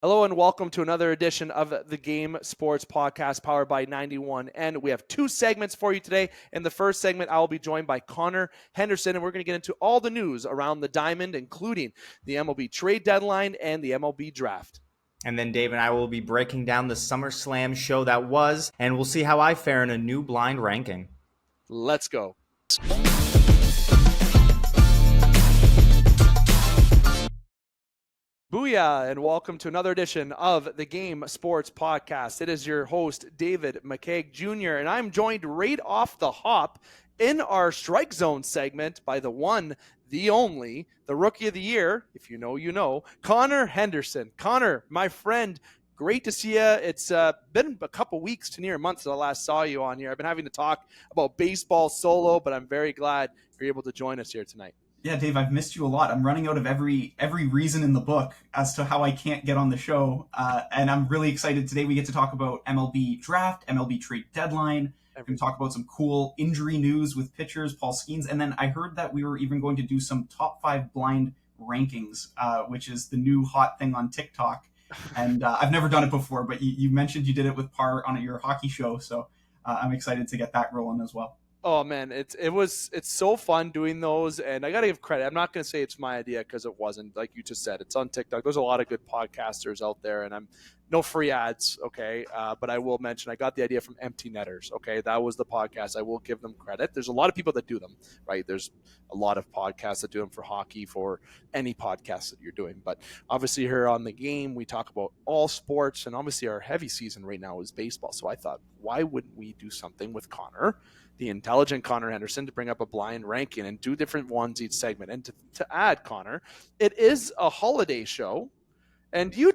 Hello and welcome to another edition of the Game Sports Podcast powered by 91. And we have two segments for you today. In the first segment, I will be joined by Connor Henderson, and we're going to get into all the news around the Diamond, including the MLB Trade Deadline and the MLB Draft. And then Dave and I will be breaking down the Summerslam show that was, and we'll see how I fare in a new blind ranking. Let's go. Booyah, and welcome to another edition of the Game Sports Podcast. It is your host, David McCaig Jr., and I'm joined right off the hop in our Strike Zone segment by the one, the only, the Rookie of the Year, if you know, you know, Connor Henderson. Connor, my friend, great to see you. It's been a couple weeks to near a month since I last saw you on here. I've been having to talk about baseball solo, but I'm very glad you're able to join us here tonight. Yeah, Dave, I've missed you a lot. I'm running out of every reason in the book as to how I can't get on the show. And I'm really excited. Today we get to talk about MLB Draft, MLB Trade Deadline. We're going to talk about some cool injury news with pitchers, Paul Skeens. And then I heard that we were even going to do some top 5 blind rankings, which is the new hot thing on TikTok. And I've never done it before, but you mentioned you did it with Parr on your hockey show. So I'm excited to get that rolling as well. Oh man, it's so fun doing those, and I gotta give credit. I'm not gonna say it's my idea because it wasn't. Like you just said, it's on TikTok. There's a lot of good podcasters out there, and I'm no free ads, okay. But I will mention I got the idea from Empty Netters. Okay, that was the podcast. I will give them credit. There's a lot of people that do them, right? There's a lot of podcasts that do them for hockey, for any podcast that you're doing. But obviously here on the Game, we talk about all sports, and obviously our heavy season right now is baseball. So I thought, why wouldn't we do something with Connor, the intelligent Connor Henderson, to bring up a blind ranking and do different ones each segment? And to add, Connor, it is a holiday show, and we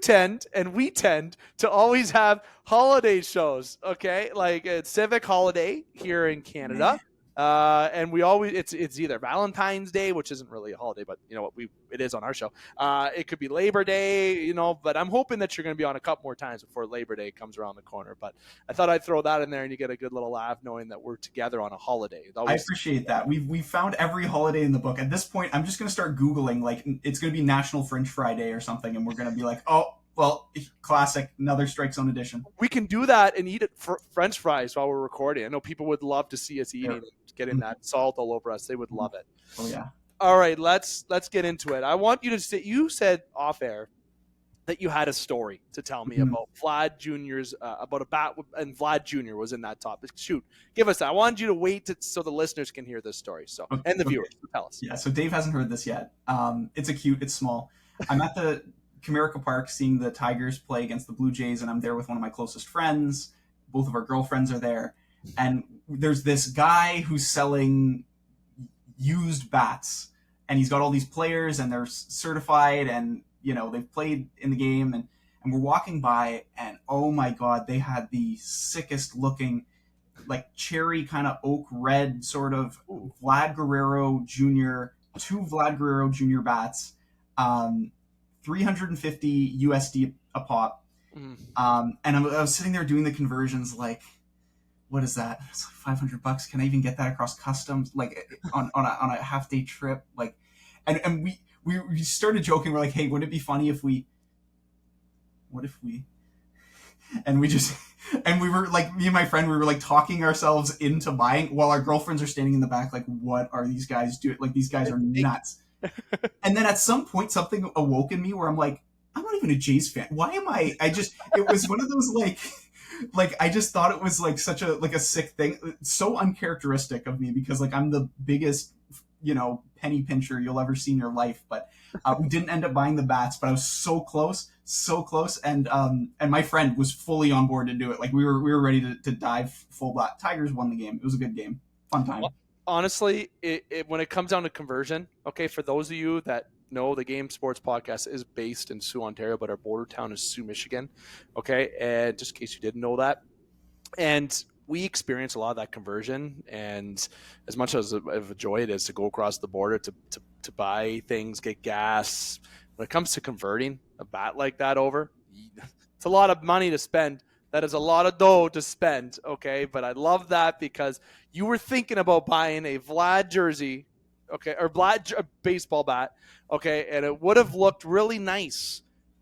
tend to always have holiday shows, okay? Like a civic holiday here in Canada. And we always, it's either Valentine's Day, which isn't really a holiday, but you know what, it is on our show. It could be Labor Day, you know, but I'm hoping that you're going to be on a couple more times before Labor Day comes around the corner. But I thought I'd throw that in there and you get a good little laugh knowing that we're together on a holiday. I appreciate that. We found every holiday in the book. At this point, I'm just going to start Googling, like it's going to be National French Fry Day or something. And we're going to be like, oh, well, classic, another Strike Zone edition. We can do that and eat it for French fries while we're recording. I know people would love to see us eating it, getting that salt all over us. They would love it. Oh yeah. All right, let's get into it. I want you to say, you said off air that you had a story to tell me about Vlad Jr.'s about a bat, and Vlad Jr. was in that topic. Shoot, give us that. I wanted you to wait so the listeners can hear this story. So and the viewers, tell us. Yeah. So Dave hasn't heard this yet. It's small. I'm at the Comerica Park seeing the Tigers play against the Blue Jays, and I'm there with one of my closest friends. Both of our girlfriends are there, and there's this guy who's selling used bats, and he's got all these players, and they're certified, and you know they've played in the game, and we're walking by, and oh my god, they had the sickest looking, like cherry kind of oak red sort of Vlad Guerrero Jr. 2 Vlad Guerrero Jr. bats. 350 USD a pop. And I was sitting there doing the conversions, like, what is that? It's like $500. Can I even get that across customs? Like on a half day trip? Like, and we started joking. We're like, hey, wouldn't it be funny if we, and we were like, me and my friend, we were like talking ourselves into buying while our girlfriends are standing in the back. Like, what are these guys doing? Like, these guys are nuts. And then at some point something awoke in me where I'm like, I'm not even a Jays fan. Why am I it was one of those like I just thought it was like such a sick thing. It's so uncharacteristic of me because like I'm the biggest, you know, penny pincher you'll ever see in your life. But we didn't end up buying the bats, but I was so close. And my friend was fully on board to do it. Like we were ready to dive full black. Tigers won the game. It was a good game. Fun time. Honestly, when it comes down to conversion, okay, for those of you that know, the Game Sports Podcast is based in Sioux, Ontario, but our border town is Sioux, Michigan, okay? And just in case you didn't know that. And we experience a lot of that conversion, and as much as of a joy it is to go across the border to buy things, get gas, when it comes to converting a bat like that over, it's a lot of money to spend. That is a lot of dough to spend, okay? But I love that because you were thinking about buying a Vlad jersey, okay, or Vlad baseball bat, okay, and it would have looked really nice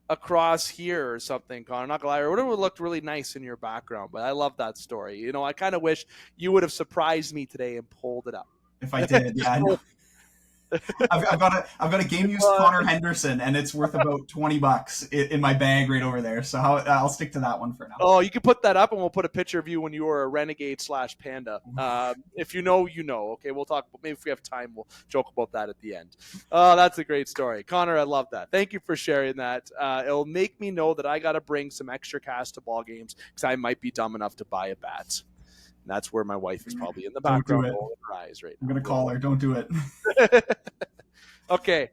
across here or something, Connor. Not gonna lie, or would have looked really nice in your background. But I love that story. You know, I kind of wish you would have surprised me today and pulled it up. If I did, yeah, I know. I've got a game used Connor Henderson, and it's worth about $20 in my bag right over there. So I'll stick to that one for now. Oh, you can put that up, and we'll put a picture of you when you were a renegade/panda. If you know, you know. Okay, we'll talk. Maybe if we have time, we'll joke about that at the end. Oh, that's a great story, Connor. I love that. Thank you for sharing that. It'll make me know that I got to bring some extra cash to ball games because I might be dumb enough to buy a bat. And that's where my wife is probably in the background rolling her eyes right now. I'm going to call her. Don't do it. Okay.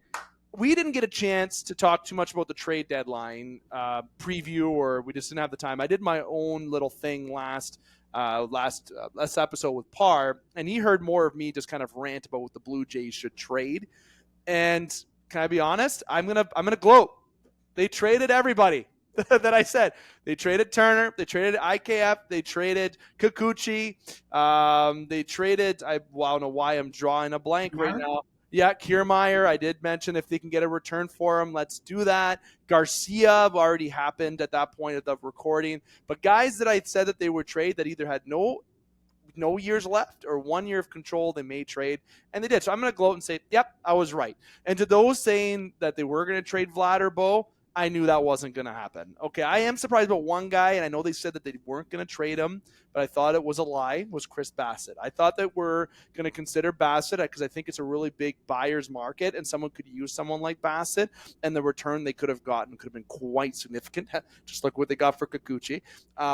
We didn't get a chance to talk too much about the trade deadline preview, or we just didn't have the time. I did my own little thing last episode with Parr, and he heard more of me just kind of rant about what the Blue Jays should trade. And can I be honest? I'm gonna gloat. They traded everybody that I said. They traded Turner. They traded IKF. They traded Kikuchi. They traded. I don't know why I'm drawing a blank right now. Yeah, Kiermaier, I did mention if they can get a return for him, let's do that. Garcia already happened at that point of the recording. But guys that I said that they would trade that either had no years left or 1 year of control, they may trade, and they did. So I'm going to gloat and say, yep, I was right. And to those saying that they were going to trade Vlad or Bo, I knew that wasn't going to happen. Okay, I am surprised about one guy, and I know they said that they weren't going to trade him, but I thought it was a lie, was Chris Bassett. I thought that we're going to consider Bassett because I think it's a really big buyer's market, and someone could use someone like Bassett, and the return they could have gotten could have been quite significant, just like what they got for Kikuchi.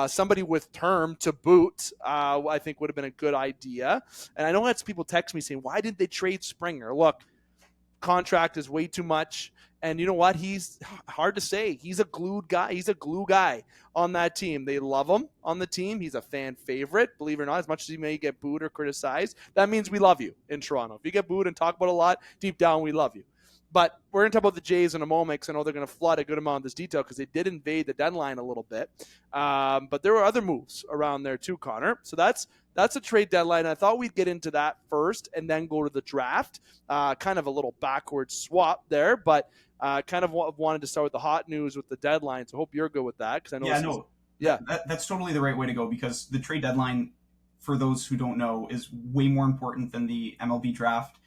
Somebody with term to boot, I think would have been a good idea. And I know that's people text me saying, why didn't they trade Springer? Look, contract is way too much. And you know what? He's hard to say. He's a glued guy. He's a glue guy on that team. They love him on the team. He's a fan favorite, believe it or not, as much as he may get booed or criticized. That means we love you in Toronto. If you get booed and talk about a lot, deep down, we love you. But we're going to talk about the Jays in a moment because I know they're going to flood a good amount of this detail because they did invade the deadline a little bit. But there were other moves around there too, Connor. So that's a trade deadline. I thought we'd get into that first and then go to the draft. Kind of a little backwards swap there, but kind of wanted to start with the hot news with the deadline. So I hope you're good with that because I know. That's totally the right way to go because the trade deadline, for those who don't know, is way more important than the MLB draft.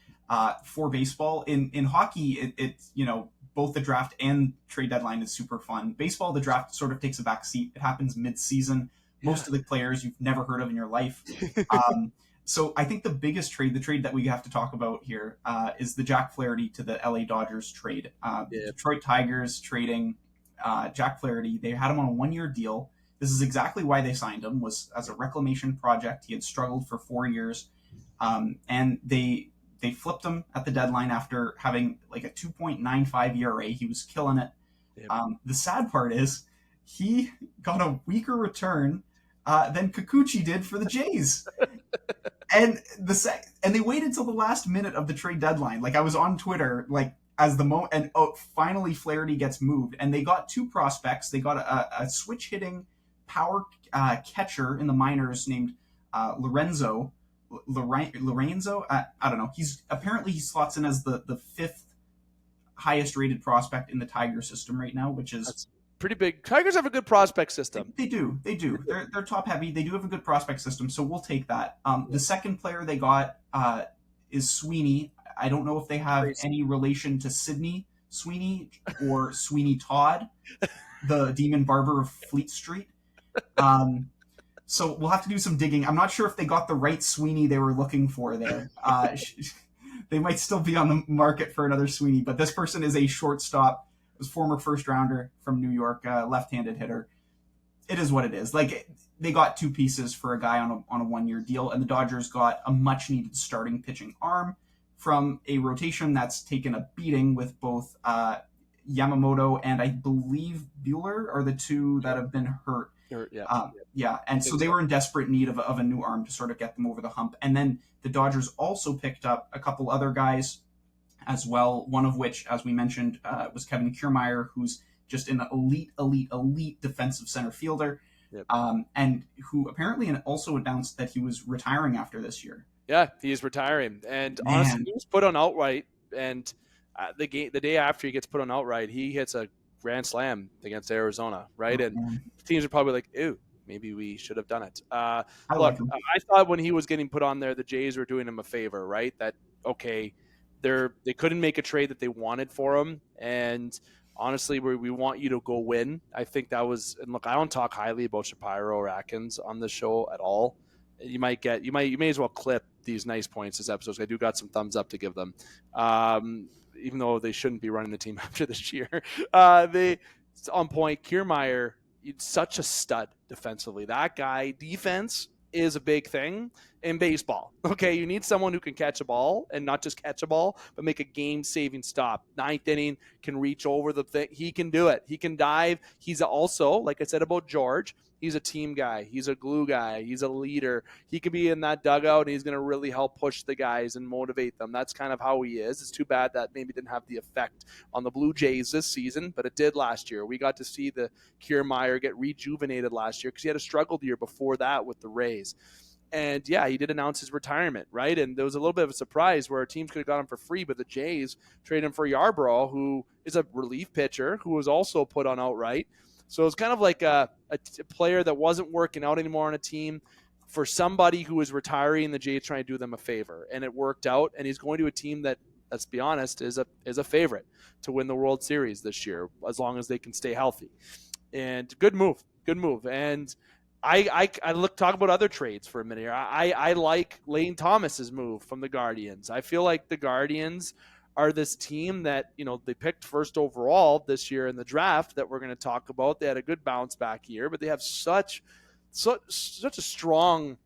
For baseball, in hockey, it's both the draft and trade deadline is super fun. Baseball, the draft sort of takes a back seat. It happens mid-season. Most of the players you've never heard of in your life. So I think the biggest trade, the trade that we have to talk about here, is the Jack Flaherty to the LA Dodgers trade. Detroit Tigers trading Jack Flaherty. They had him on a 1-year deal. This is exactly why they signed him, was as a reclamation project. He had struggled for 4 years. And they flipped him at the deadline after having like a 2.95 ERA. He was killing it. The sad part is he got a weaker return than Kikuchi did for the Jays. And they waited till the last minute of the trade deadline. Like I was on Twitter, like as the finally Flaherty gets moved, and they got 2 prospects. They got a switch hitting power catcher in the minors named Lorenzo. I don't know. He slots in as the 5th highest rated prospect in the Tiger system right now, which is That's pretty big. Tigers have a good prospect system. They do. They're top heavy. They do have a good prospect system, so we'll take that. The second player they got is Sweeney. I don't know if they have any relation to Sidney Sweeney or Sweeney Todd, the demon barber of Fleet Street. So we'll have to do some digging. I'm not sure if they got the right Sweeney they were looking for there. They might still be on the market for another Sweeney, but this person is a shortstop, was former first rounder from New York, left-handed hitter. It is what it is. Like they got 2 pieces for a guy on a 1-year deal, and the Dodgers got a much-needed starting pitching arm from a rotation that's taken a beating with both Yamamoto and I believe Buehler are the 2 that have been hurt. And so they were in desperate need of a new arm to sort of get them over the hump. And then the Dodgers also picked up a couple other guys as well, one of which, as we mentioned, was Kevin Kiermaier, who's just an elite defensive center fielder, and who apparently also announced that he was retiring after this year. Yeah, he's retiring. And honestly, he was put on outright, and the day after he gets put on outright, he hits a grand slam against Arizona, right? Oh, And man. teams are probably like, ew, maybe we should have done it. I Look, like him. I thought when he was getting put on there, the Jays were doing him a favor, right? That, okay, they couldn't make a trade that they wanted for him, and honestly, we want you to go win. I think that was, and look, I don't talk highly about Shapiro or Atkins on the show at all. You may as well clip these nice points this episode. I do got some thumbs up to give them, even though they shouldn't be running the team after this year. It's on point. Kiermaier, such a stud defensively. That guy, defense is a big thing in baseball. Okay, you need someone who can catch a ball and not just catch a ball, but make a game-saving stop. Ninth inning, can reach over the thing. He can do it. He can dive. He's also, like I said about George, he's a team guy. He's a glue guy. He's a leader. He could be in that dugout, and he's going to really help push the guys and motivate them. That's kind of how he is. It's too bad that maybe didn't have the effect on the Blue Jays this season, but it did last year. We got to see the Kiermaier get rejuvenated last year because he had a struggled year before that with the Rays. And yeah, he did announce his retirement, right? And there was a little bit of a surprise where teams could have got him for free, but the Jays traded him for Yarbrough, who is a relief pitcher who was also put on outright. So it's kind of like a player that wasn't working out anymore on a team for somebody who was retiring. The Jays trying to do them a favor, and it worked out. And he's going to a team that, let's be honest, is a favorite to win the World Series this year, as long as they can stay healthy. And good move. And talk about other trades for a minute here. I like Lane Thomas's move from the Guardians. I feel like the Guardians are this team that, they picked first overall this year in the draft that we're going to talk about. They had a good bounce back year, but they have such a strong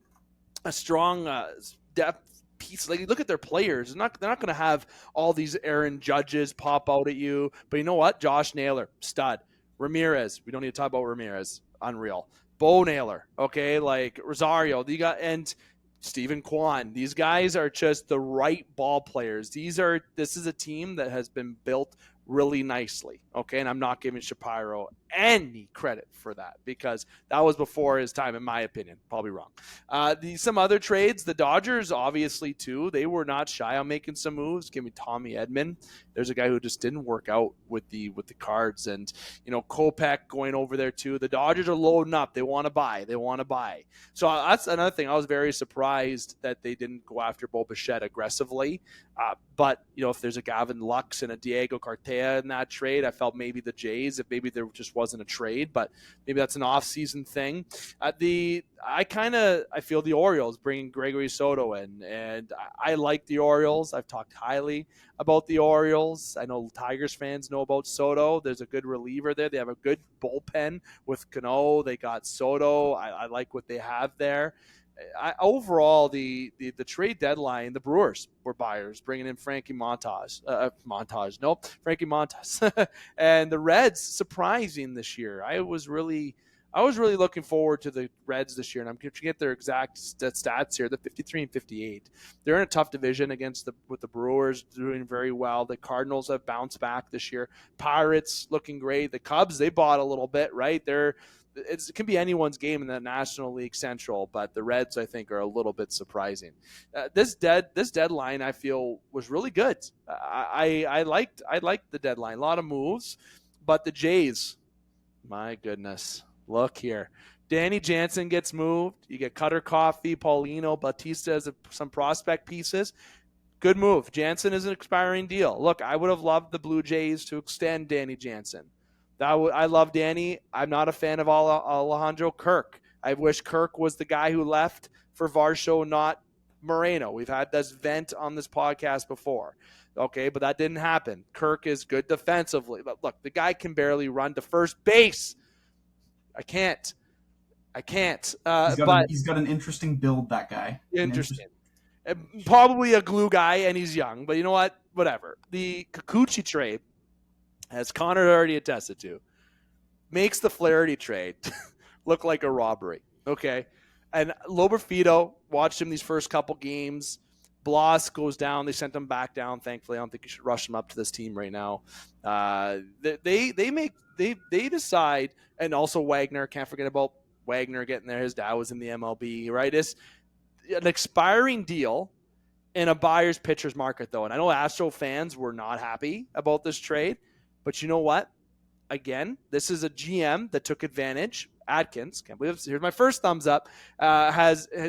depth piece. Like, look at their players. They're not going to have all these Aaron Judges pop out at you, but you know what? Josh Naylor, stud. Ramirez, we don't need to talk about Ramirez, unreal. Bo Naylor, okay, like Rosario, and Stephen Kwan. These guys are just the right ball players. This is a team that has been built really nicely, okay? And I'm not giving Shapiro any credit for that because that was before his time, in my opinion. Probably wrong. Some other trades, the Dodgers, obviously, too, they were not shy on making some moves. Give me Tommy Edman. There's a guy who just didn't work out with the Cards. And, Kopech going over there, too. The Dodgers are loading up. They want to buy. So that's another thing. I was very surprised that they didn't go after Bo Bichette aggressively. But, if there's a Gavin Lux and a Diego Cartaya in that trade, I felt maybe the Jays, if maybe there just wasn't a trade, but maybe that's an off-season thing. I feel the Orioles bringing Gregory Soto in, and I like the Orioles. I've talked highly about the Orioles. I know Tigers fans know about Soto. There's a good reliever there. They have a good bullpen with Cano. They got Soto. I like what they have there. Overall, the trade deadline, the Brewers were buyers, bringing in Frankie Montas. Frankie Montas. And the Reds, surprising this year. I was really looking forward to the Reds this year, and I'm going to get their exact stats here. The 53 and 58. They're in a tough division with the Brewers doing very well. The Cardinals have bounced back this year. Pirates looking great. The Cubs, they bought a little bit, right? It can be anyone's game in the National League Central, but the Reds, I think, are a little bit surprising. This deadline, I feel, was really good. I liked the deadline. A lot of moves, but the Jays, my goodness, look here. Danny Jansen gets moved. You get Cutter Coffee, Paulino, Bautista as some prospect pieces. Good move. Jansen is an expiring deal. Look, I would have loved the Blue Jays to extend Danny Jansen. I love Danny. I'm not a fan of Alejandro Kirk. I wish Kirk was the guy who left for Varsho, not Moreno. We've had this vent on this podcast before. Okay, but that didn't happen. Kirk is good defensively. But look, the guy can barely run to first base. I can't. He's got an interesting build, that guy. Interesting. Probably a glue guy, and he's young. But you know what? Whatever. The Kikuchi trade, as Connor already attested to, makes the Flaherty trade look like a robbery. Okay? And Loberfido, watched him these first couple games. Blas goes down. They sent him back down, thankfully. I don't think you should rush him up to this team right now. They decide, and also Wagner, can't forget about Wagner getting there. His dad was in the MLB, right? It's an expiring deal in a buyer's pitcher's market, though. And I know Astro fans were not happy about this trade, but you know what? again, this is a GM that took advantage. Atkins, can't believe this. Here's my first thumbs up.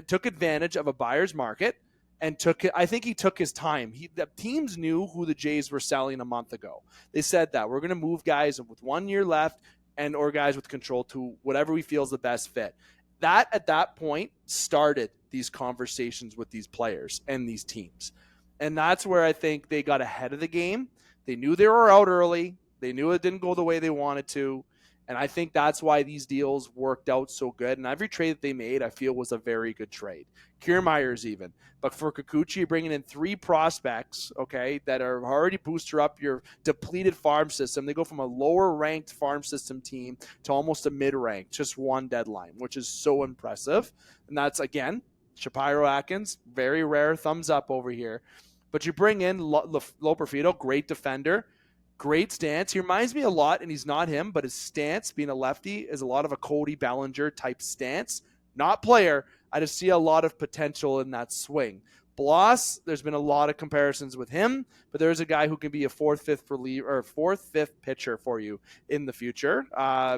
Took advantage of a buyer's market and I think he took his time. The teams knew who the Jays were selling a month ago. They said that we're going to move guys with 1 year left or guys with control to whatever we feel is the best fit. That at that point started these conversations with these players and these teams. And that's where I think they got ahead of the game. They knew they were out early. They knew it didn't go the way they wanted to. And I think that's why these deals worked out so good. And every trade that they made, I feel, was a very good trade. Kiermaier's even. But for Kikuchi, you're bringing in 3 prospects, okay, that are already booster up your depleted farm system. They go from a lower-ranked farm system team to almost a mid-ranked, just 1 deadline, which is so impressive. And that's, again, Shapiro Atkins, very rare thumbs up over here. But you bring in Loperfido, great defender. Great stance. He reminds me a lot, and he's not him, but his stance, being a lefty, is a lot of a Cody Bellinger type stance. Not player. I just see a lot of potential in that swing. Bloss, there's been a lot of comparisons with him, but there's a guy who can be a 4th, 5th reliever or 4th, 5th pitcher for you in the future.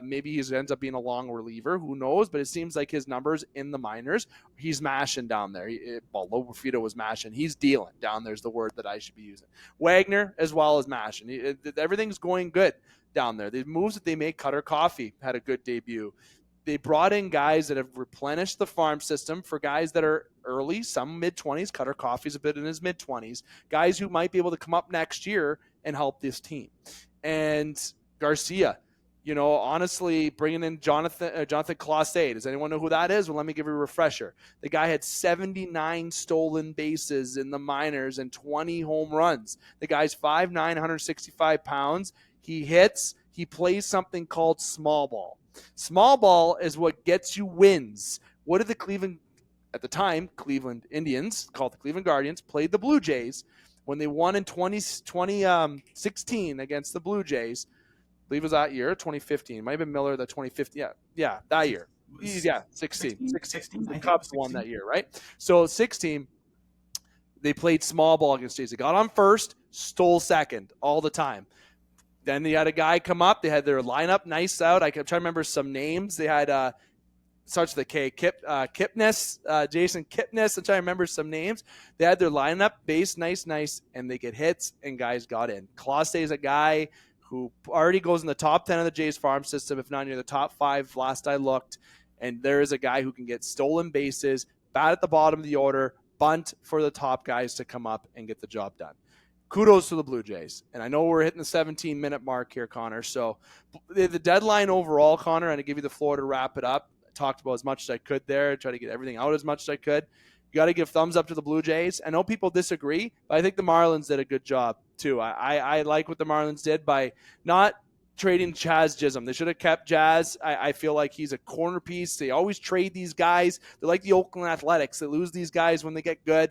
Maybe he ends up being a long reliever. Who knows? But it seems like his numbers in the minors, he's mashing down there. Loperfido was mashing. He's dealing down there's the word that I should be using. Wagner as well as mashing. Everything's going good down there. The moves that they make, Cutter Coffee had a good debut. They brought in guys that have replenished the farm system for guys that are early, some mid-20s. Cutter Coffee's a bit in his mid-20s. Guys who might be able to come up next year and help this team. And Garcia, honestly, bringing in Jonathan Clausse. Does anyone know who that is? Well, let me give you a refresher. The guy had 79 stolen bases in the minors and 20 home runs. The guy's 5'9", 165 pounds. He hits. He plays something called small ball. Small ball is what gets you wins. What did the Cleveland Indians, called the Cleveland Guardians, played the Blue Jays when they won in 2016 against the Blue Jays? I believe it was that year, 2015. It might have been Miller, the 2015. Yeah, that year. Yeah, 16. The Cubs won that year, right? So 16, they played small ball against Jays. They got on first, stole second all the time. Then they had a guy come up. They had their lineup nice out. I'm trying to remember some names. They had starts with a K. Kipnis, Jason Kipnis. I'm trying to remember some names. They had their lineup base nice, and they get hits, and guys got in. Clausse is a guy who already goes in the top 10 of the Jays farm system, if not near the top 5 last I looked. And there is a guy who can get stolen bases, bat at the bottom of the order, bunt for the top guys to come up and get the job done. Kudos to the Blue Jays. And I know we're hitting the 17-minute mark here, Connor. So the deadline overall, Connor, and I give you the floor to wrap it up. I talked about as much as I could there, try to get everything out as much as I could. You got to give thumbs up to the Blue Jays. I know people disagree, but I think the Marlins did a good job too. I like what the Marlins did by not trading Chaz Chisholm. They should have kept Jazz. I feel like he's a corner piece. They always trade these guys. They're like the Oakland Athletics. They lose these guys when they get good.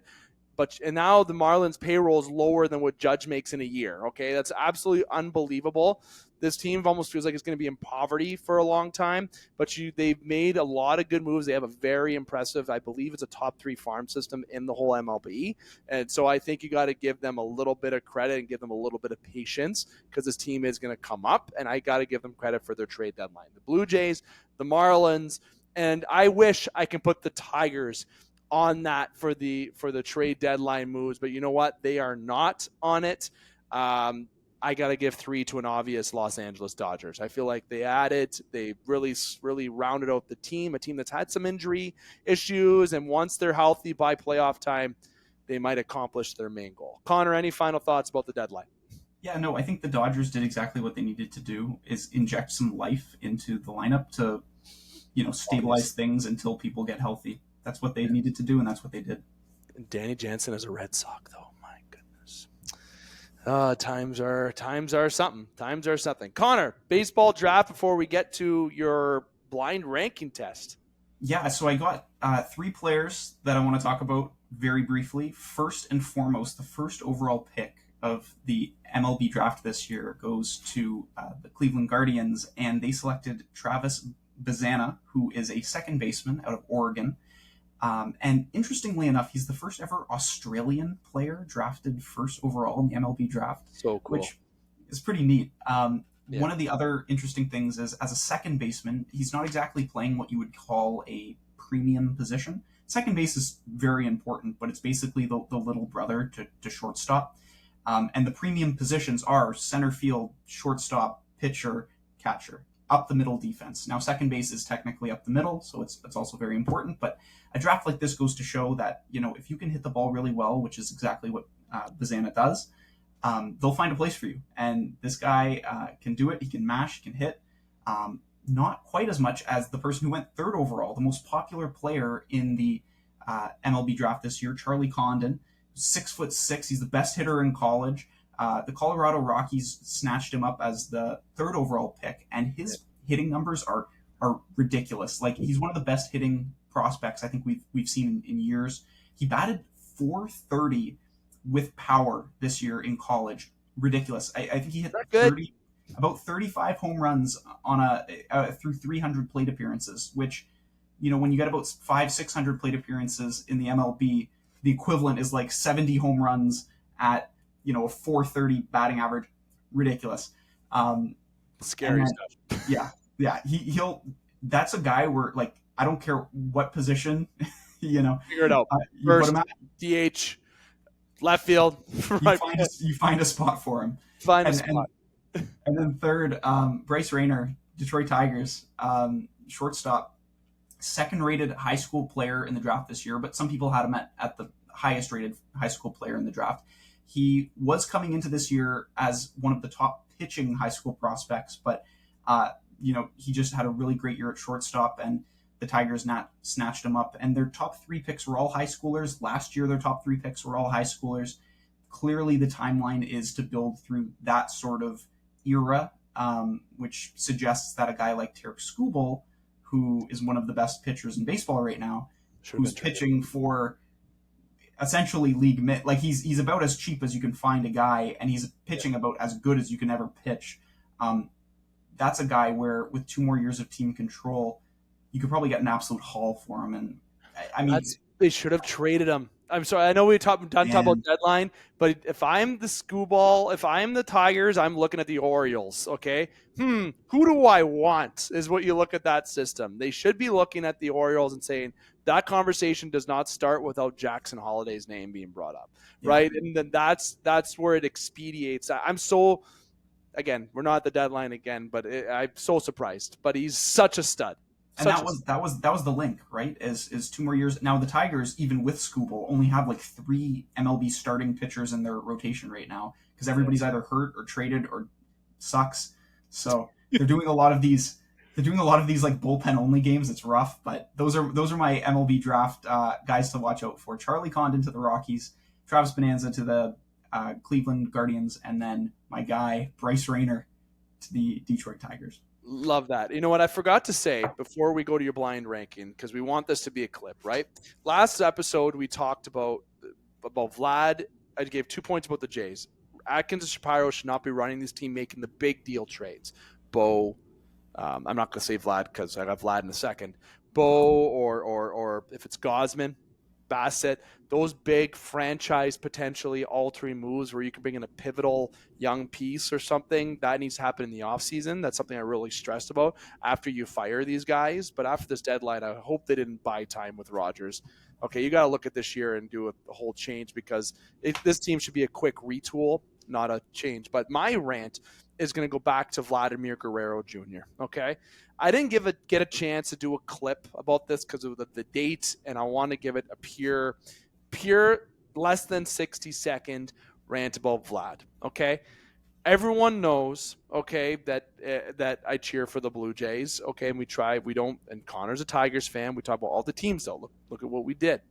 And now the Marlins payroll is lower than what Judge makes in a year. Okay, that's absolutely unbelievable. This team almost feels like it's going to be in poverty for a long time, but they've made a lot of good moves. They have a very impressive, I believe it's a top 3 farm system in the whole MLB. And so I think you got to give them a little bit of credit and give them a little bit of patience because this team is going to come up, and I got to give them credit for their trade deadline. The Blue Jays, the Marlins, and I wish I can put the Tigers on that for the trade deadline moves, but you know what? They are not on it. I got to give 3 to an obvious Los Angeles Dodgers. I feel like they really rounded out the team, a team that's had some injury issues, and once they're healthy by playoff time, they might accomplish their main goal. Connor, any final thoughts about the deadline? Yeah, no, I think the Dodgers did exactly what they needed to do, is inject some life into the lineup to, stabilize things until people get healthy. That's what they needed to do, and that's what they did. And Danny Jansen is a Red Sox, though. My goodness. Times are something. Times are something. Connor, baseball draft before we get to your blind ranking test. Yeah, so I got 3 players that I want to talk about very briefly. First and foremost, the first overall pick of the MLB draft this year goes to the Cleveland Guardians, and they selected Travis Bazana, who is a second baseman out of Oregon. And interestingly enough, he's the first ever Australian player drafted first overall in the MLB draft. So cool. Which is pretty neat. Yeah. One of the other interesting things is, as a second baseman, he's not exactly playing what you would call a premium position. Second base is very important, but it's basically the little brother to shortstop. And the premium positions are center field, shortstop, pitcher, catcher, up the middle defense. Now, second base is technically up the middle, so it's also very important. But a draft like this goes to show that, if you can hit the ball really well, which is exactly what Bazana does, they'll find a place for you. And this guy can do it. He can mash, he can hit. Not quite as much as the person who went third overall, the most popular player in the MLB draft this year, Charlie Condon, 6'6". He's the best hitter in college. The Colorado Rockies snatched him up as the third overall pick, and his hitting numbers are ridiculous. Like, he's one of the best hitting prospects I think we've seen in years. He batted .430 with power this year in college. Ridiculous. I think he hit about 35 home runs on through 300 plate appearances, which, when you get about 500-600 plate appearances in the MLB, the equivalent is like 70 home runs at a .430 batting average. Ridiculous. Scary stuff. Yeah. He'll. That's a guy where, like, I don't care what position, figure it out. First, DH, left field. You find a spot for him. Find a spot. And then third, Bryce Rayner, Detroit Tigers, shortstop, second-rated high school player in the draft this year, but some people had him at the highest-rated high school player in the draft. He was coming into this year as one of the top pitching high school prospects, but he just had a really great year at shortstop, and the Tigers snatched him up. And their top 3 picks were all high schoolers. Last year, their top 3 picks were all high schoolers. Clearly, the timeline is to build through that sort of era, which suggests that a guy like Tarek Skubal, who is one of the best pitchers in baseball right now, who's pitching for essentially league mid, like he's about as cheap as you can find a guy, and he's pitching about as good as you can ever pitch. That's a guy where, with 2 more years of team control, you could probably get an absolute haul for him. And I mean, they should have traded him. I'm sorry. I know we talk about deadline, but if I'm the Skubal, if I'm the Tigers, I'm looking at the Orioles. Okay, who do I want? Is what you look at that system. They should be looking at the Orioles and saying that conversation does not start without Jackson Holliday's name being brought up, right? And then that's where it expedites. I'm so, again, we're not at the deadline again, but I'm so surprised. But he's such a stud. And that was the link, right? Is 2 more years. Now the Tigers, even with Skubal, only have like 3 MLB starting pitchers in their rotation right now, because everybody's either hurt or traded or sucks. So they're doing a lot of these. They're doing a lot of these like bullpen only games. It's rough, but those are my MLB draft guys to watch out for. Charlie Condon to the Rockies, Travis Bonanza to the Cleveland Guardians, and then my guy Bryce Rayner to the Detroit Tigers. Love that. You know what I forgot to say before we go to your blind ranking, because we want this to be a clip, right? Last episode we talked about Vlad. I gave 2 points about the Jays. Atkins and Shapiro should not be running this team, making the big deal trades. Bo, I'm not going to say Vlad because I got Vlad in a second. Bo or if it's Gosman, Bassett, those big franchise potentially altering moves where you can bring in a pivotal young piece or something, that needs to happen in the offseason. That's something I really stressed about after you fire these guys. But after this deadline, I hope they didn't buy time with Rodgers. Okay, you got to look at this year and do a whole change, because this team should be a quick retool, not a change. But my rant is going to go back to Vladimir Guerrero Jr., okay? I didn't get a chance to do a clip about this because of the date, and I want to give it a pure less than 60-second rant about Vlad, okay? Everyone knows, okay, that I cheer for the Blue Jays, okay, and and Connor's a Tigers fan. We talk about all the teams, though. Look at what we did.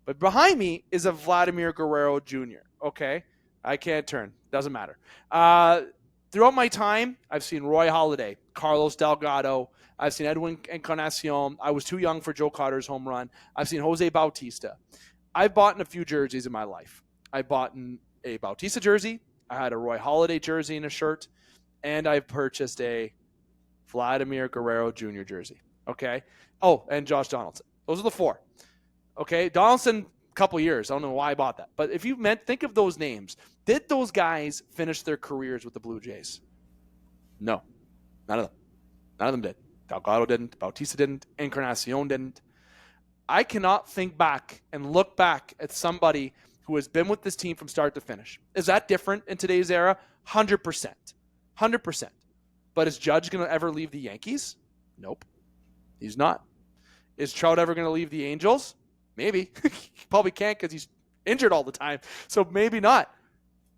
But behind me is a Vladimir Guerrero Jr., okay? I can't turn. Doesn't matter. Throughout my time, I've seen Roy Halladay, Carlos Delgado. I've seen Edwin Encarnacion. I was too young for Joe Carter's home run. I've seen Jose Bautista. I've bought a few jerseys in my life. I bought a Bautista jersey. I had a Roy Halladay jersey and a shirt. And I've purchased a Vladimir Guerrero Jr. jersey. Okay? Oh, and Josh Donaldson. Those are the 4. Okay? Donaldson, a couple years. I don't know why I bought that. But if you think of those names, did those guys finish their careers with the Blue Jays? No, none of them. None of them did. Delgado didn't. Bautista didn't. Encarnacion didn't. I cannot think back and look back at somebody who has been with this team from start to finish. Is that different in today's era? 100%. 100%. But is Judge going to ever leave the Yankees? Nope. He's not. Is Trout ever going to leave the Angels? Maybe. He probably can't because he's injured all the time. So maybe not.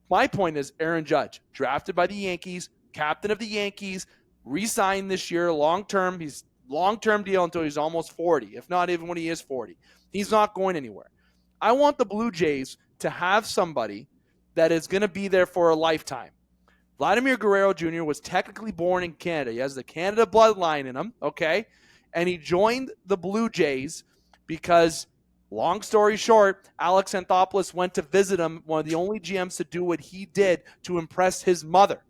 My point is Aaron Judge, drafted by the Yankees, captain of the Yankees, re-signed this year, long-term. He's long-term deal until he's almost 40, if not even when he is 40. He's not going anywhere. I want the Blue Jays to have somebody that is going to be there for a lifetime. Vladimir Guerrero Jr. was technically born in Canada. He has the Canada bloodline in him, okay? And he joined the Blue Jays because, long story short, Alex Anthopoulos went to visit him, one of the only GMs to do what he did to impress his mother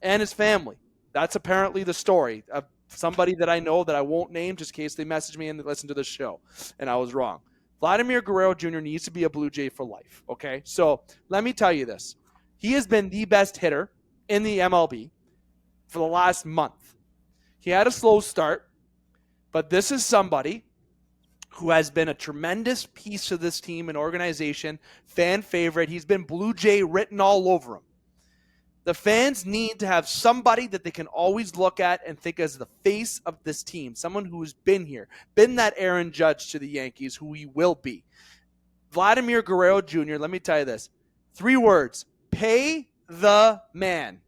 and his family. That's apparently the story of somebody that I know that I won't name just in case they message me and listen to the show. And I was wrong. Vladimir Guerrero Jr. needs to be a Blue Jay for life, okay? So let me tell you this. He has been the best hitter in the MLB for the last month. He had a slow start, but this is somebody who has been a tremendous piece of this team and organization, fan favorite. He's been Blue Jay written all over him. The fans need to have somebody that they can always look at and think as the face of this team, someone who's been here, been that Aaron Judge to the Yankees, who he will be. Vladimir Guerrero Jr., let me tell you this. 3 words, pay the man.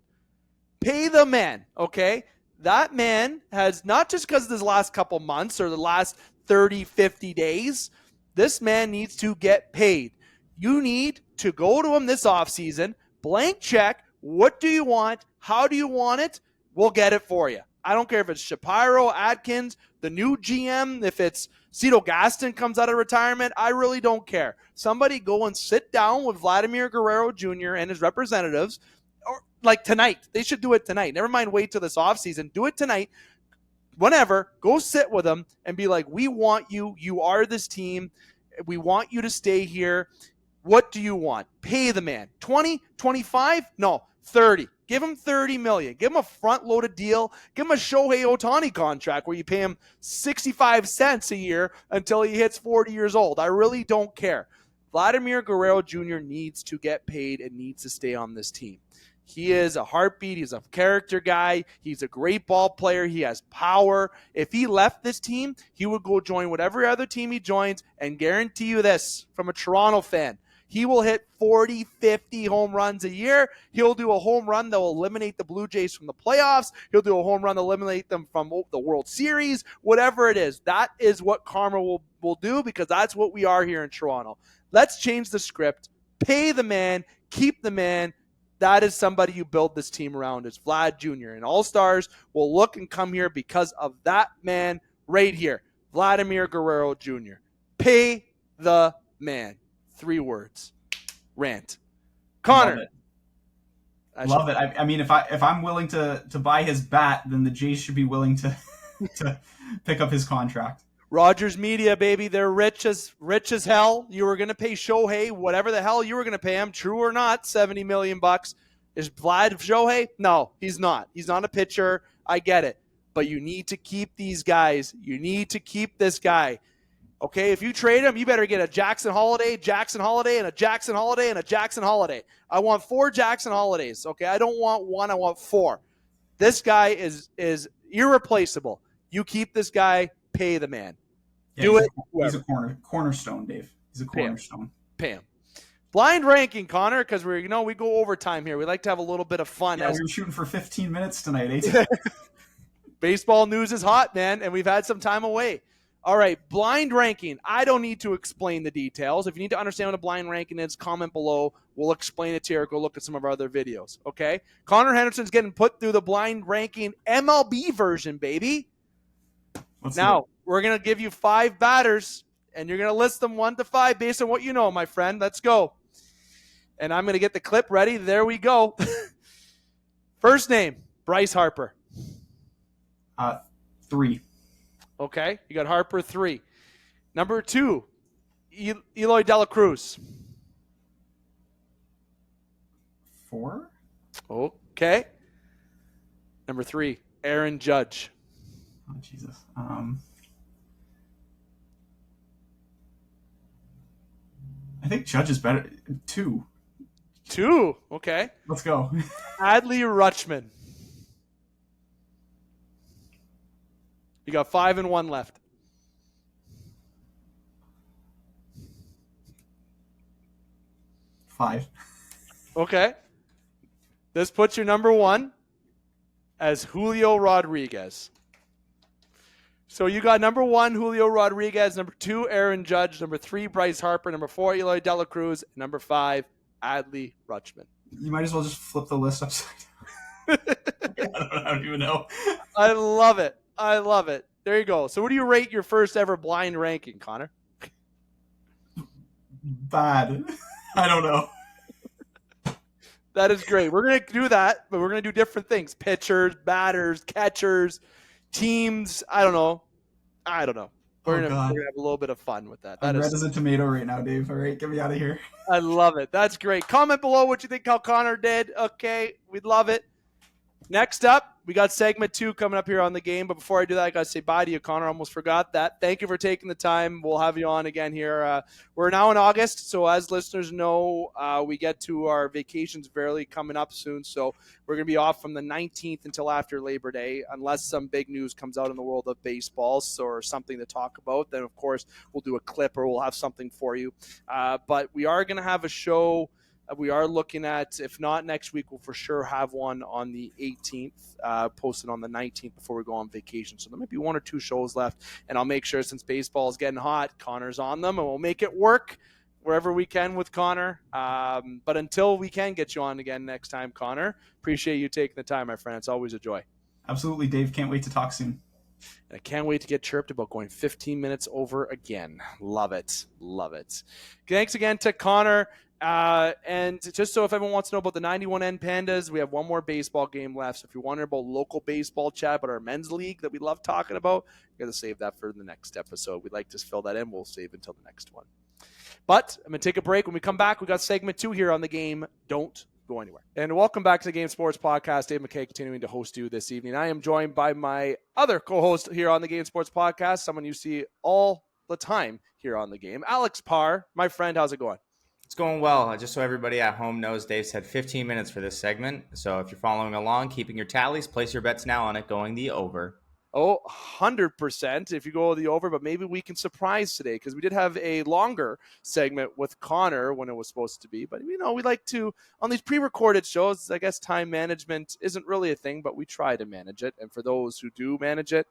Pay the man, okay? That man has, not just because of his last couple months or the last 30, 50 days, this man needs to get paid. You need to go to him this offseason, blank check. What do you want? How do you want it? We'll get it for you. I don't care if it's Shapiro, Atkins, the new GM, if it's Cito Gaston comes out of retirement. I really don't care. Somebody go and sit down with Vladimir Guerrero Jr. and his representatives, or like tonight. They should do it tonight. Never mind wait till this offseason. Do it tonight. Whenever, go sit with them and be like, we want you. You are this team. We want you to stay here. What do you want? Pay the man. 20, 25? No, 30. Give him $30 million. Give him a front-loaded deal. Give him a Shohei Ohtani contract where you pay him 65 cents a year until he hits 40 years old. I really don't care. Vladimir Guerrero Jr. needs to get paid and needs to stay on this team. He is a heartbeat. He's a character guy. He's a great ball player. He has power. If he left this team, he would go join whatever other team he joins, and guarantee you this from a Toronto fan, he will hit 40, 50 home runs a year. He'll do a home run that will eliminate the Blue Jays from the playoffs. He'll do a home run to eliminate them from the World Series, whatever it is. That is what karma will do, because that's what we are here in Toronto. Let's change the script. Pay the man. Keep the man. That is somebody you build this team around. It's Vlad Jr. And All-Stars will look and come here because of that man right here, Vladimir Guerrero Jr. Pay the man. 3 words. Rant. Connor. Love it. I mean, if I'm willing to buy his bat, then the Jays should be willing to to pick up his contract. Rogers Media, baby. They're rich as hell. You were going to pay Shohei whatever the hell you were going to pay him, true or not, $70 million. Is Vlad Shohei? No, he's not. He's not a pitcher. I get it. But you need to keep these guys. You need to keep this guy. Okay, if you trade him, you better get a Jackson Holiday, and a Jackson Holiday, and a Jackson Holiday. I want 4 Jackson Holidays, okay? I don't want 1, I want 4. This guy is irreplaceable. You keep this guy, pay the man. Yeah, Do it. He's a cornerstone, Dave. He's a cornerstone. Pay him. Blind ranking, Connor, because we go overtime here. We like to have a little bit of fun. Yeah, we were shooting for 15 minutes tonight, eh? Baseball news is hot, man, and we've had some time away. All right, blind ranking. I don't need to explain the details. If you need to understand what a blind ranking is, comment below. We'll explain it to you or go look at some of our other videos, okay? Connor Henderson's getting put through the blind ranking MLB version, baby. Now, we're going to give you 5 batters, and you're going to list them 1 to 5 based on what you know, my friend. Let's go. And I'm going to get the clip ready. There we go. First name, Bryce Harper. 3. Okay, you got Harper 3. Number 2, Eloy De La Cruz. 4. Okay. Number 3, Aaron Judge. Oh, Jesus. I think Judge is better. 2. 2. Okay. Let's go. Adley Rutschman. You got 5 and 1 left. 5. Okay. This puts your number 1 as Julio Rodriguez. So you got number 1, Julio Rodriguez. Number 2, Aaron Judge. Number 3, Bryce Harper. Number 4, Eloy De La Cruz. Number 5, Adley Rutschman. You might as well just flip the list upside down. I don't even know. I love it. I love it. There you go. So what do you rate your first ever blind ranking, Connor? Bad. I don't know. That is great. We're going to do that, but we're going to do different things. Pitchers, batters, catchers, teams. I don't know. We're going to have a little bit of fun with that. I'm red as a tomato right now, Dave. All right, get me out of here. I love it. That's great. Comment below what you think how Connor did. Okay, we'd love it. Next up, we got segment 2 coming up here on the game. But before I do that, I got to say bye to you, Connor. I almost forgot that. Thank you for taking the time. We'll have you on again here. We're now in August, so as listeners know, we get to our vacations barely coming up soon. So we're going to be off from the 19th until after Labor Day, unless some big news comes out in the world of baseball or something to talk about. Then, of course, we'll do a clip or we'll have something for you. But we are going to have a show. We are looking at, if not next week, we'll for sure have one on the 18th, posted on the 19th before we go on vacation. So there might be 1 or 2 shows left, and I'll make sure, since baseball is getting hot, Connor's on them, and we'll make it work wherever we can with Connor. But until we can get you on again next time, Connor, appreciate you taking the time, my friend. It's always a joy. Absolutely, Dave. Can't wait to talk soon. And I can't wait to get chirped about going 15 minutes over again. Love it. Love it. Thanks again to Connor. And just so if everyone wants to know about the 91N Pandas, we have 1 more baseball game left. So if you're wondering about local baseball chat, about our men's league that we love talking about, you got to save that for the next episode. We'd like to fill that in. We'll save until the next one. But I'm going to take a break. When we come back, we got segment 2 here on the game. Don't go anywhere. And welcome back to the Game Sports Podcast. Dave McCaig continuing to host you this evening. I am joined by my other co-host here on the Game Sports Podcast, someone you see all the time here on the game, Alex Parr. My friend, how's it going? It's going well. Just so everybody at home knows, Dave said 15 minutes for this segment. So if you're following along, keeping your tallies, place your bets now on it going the over. Oh, 100% if you go the over, but maybe we can surprise today because we did have a longer segment with Connor when it was supposed to be. But, we like to, on these pre-recorded shows, I guess time management isn't really a thing, but we try to manage it. And for those who do manage it,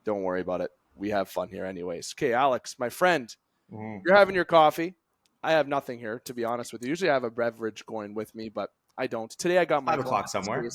don't worry about it. We have fun here anyways. Okay, Alex, my friend, You're having your coffee. I have nothing here, to be honest with you. Usually I have a beverage going with me, but I don't. Today I got my 5 o'clock somewhere.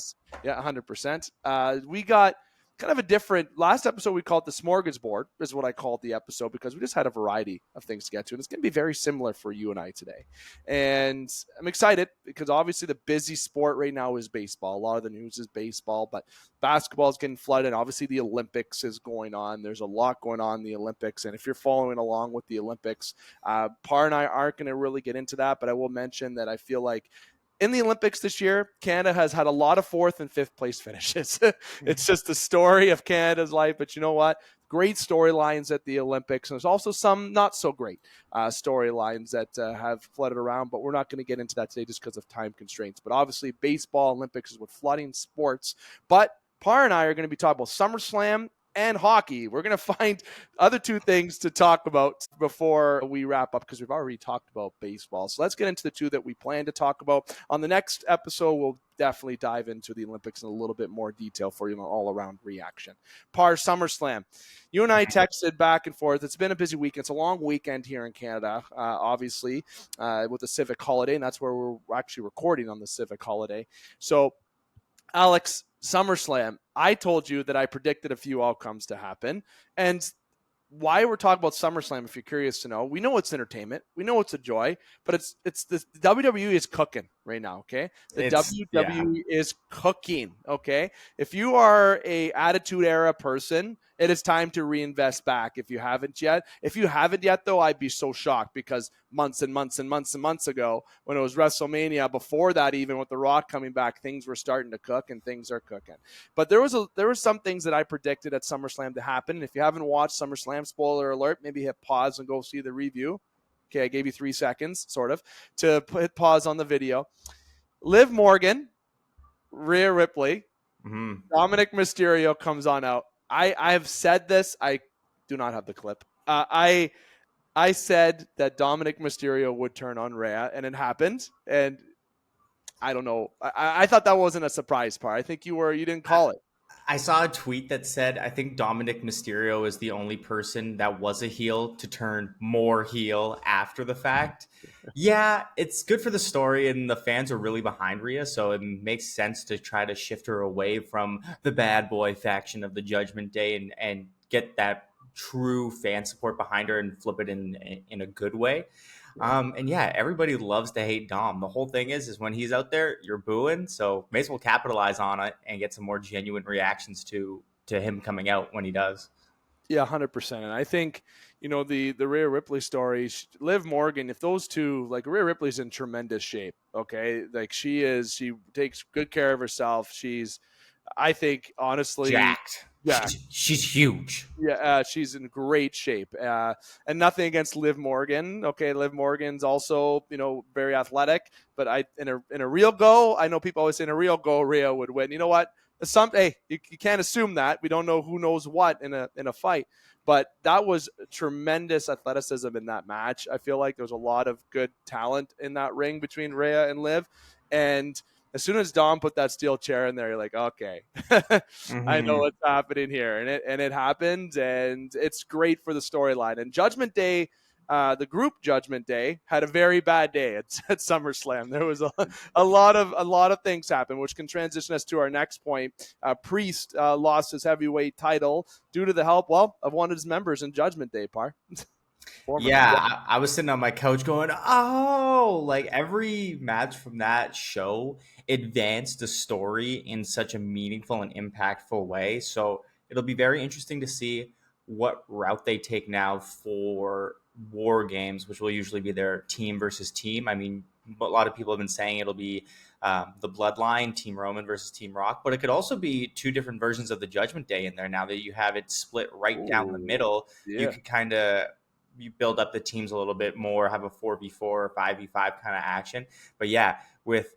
Yeah, 100%. We got kind of a different, last episode we called the smorgasbord, is what I called the episode, because we just had a variety of things to get to. And it's going to be very similar for you and I today. And I'm excited because obviously the busy sport right now is baseball. A lot of the news is baseball, but basketball is getting flooded. And obviously the Olympics is going on. There's a lot going on in the Olympics. And if you're following along with the Olympics, Parr and I aren't going to really get into that, but I will mention that I feel like in the Olympics this year, Canada has had a lot of 4th and 5th place finishes. It's just the story of Canada's life. But you know what? Great storylines at the Olympics. And there's also some not so great storylines that have flooded around. But we're not going to get into that today just because of time constraints. But obviously, baseball, Olympics is what flooding sports. But Parr and I are going to be talking about SummerSlam and hockey. We're going to find other 2 things to talk about before we wrap up because we've already talked about baseball. So let's get into the 2 that we plan to talk about. On the next episode, we'll definitely dive into the Olympics in a little bit more detail for you, an all-around reaction. Parr, SummerSlam. You and I texted back and forth. It's been a busy week. It's a long weekend here in Canada, obviously, with the civic holiday, and that's where we're actually recording on the civic holiday. So, Alex, SummerSlam, I told you that I predicted a few outcomes to happen. And why we're talking about SummerSlam, if you're curious to know, we know it's entertainment. We know it's a joy, but it's the WWE is cooking right now. Okay. The It's WWE is cooking. Okay. If you are a Attitude Era person, it is time to reinvest back if you haven't yet. If you haven't yet, though, I'd be so shocked because months and months and months and months ago, when it was WrestleMania, before that, even with The Rock coming back, things were starting to cook and things are cooking. But there were some things that I predicted at SummerSlam to happen. And if you haven't watched SummerSlam, spoiler alert, maybe hit pause and go see the review. Okay, I gave you 3 seconds, sort of, to hit pause on the video. Liv Morgan, Rhea Ripley, Dominic Mysterio comes on out. I have said this. I do not have the clip. I said that Dominic Mysterio would turn on Rhea, and it happened. And I don't know. I thought that wasn't a surprise part. I think you didn't call it. I saw a tweet that said, I think Dominic Mysterio is the only person that was a heel to turn more heel after the fact. Yeah, it's good for the story, and the fans are really behind Rhea, so it makes sense to try to shift her away from the bad boy faction of the Judgment Day and get that true fan support behind her and flip it in a good way. And yeah, everybody loves to hate Dom. The whole thing is when he's out there, you're booing. So may as well capitalize on it and get some more genuine reactions to him coming out when he does. Yeah, 100%. And I think, the Rhea Ripley story, Liv Morgan, if those two, like Rhea Ripley's in tremendous shape. Okay. Like she takes good care of herself. I think honestly, jacked. Yeah, she's huge. Yeah, she's in great shape. And nothing against Liv Morgan. Okay, Liv Morgan's also very athletic. But in a real go, I know people always say in a real go, Rhea would win. You know what? You can't assume that. We don't know who knows what in a fight. But that was tremendous athleticism in that match. I feel like there was a lot of good talent in that ring between Rhea and Liv. And as soon as Dom put that steel chair in there, you're like, okay, I know what's happening here. And it happened, and it's great for the storyline. And Judgment Day, the group Judgment Day, had a very bad day at SummerSlam. There was a lot of things happen, which can transition us to our next point. Priest lost his heavyweight title due to the help, of one of his members in Judgment Day, Parr. I was sitting on my couch going, oh, like every match from that show advanced the story in such a meaningful and impactful way. So it'll be very interesting to see what route they take now for War Games, which will usually be their team versus team. I mean, a lot of people have been saying it'll be the Bloodline, Team Roman versus Team Rock, but it could also be 2 different versions of the Judgment Day in there. Now that you have it split right down the middle, you can kind of you build up the teams a little bit more, have a 4v4 or 5v5 kind of action. But yeah, with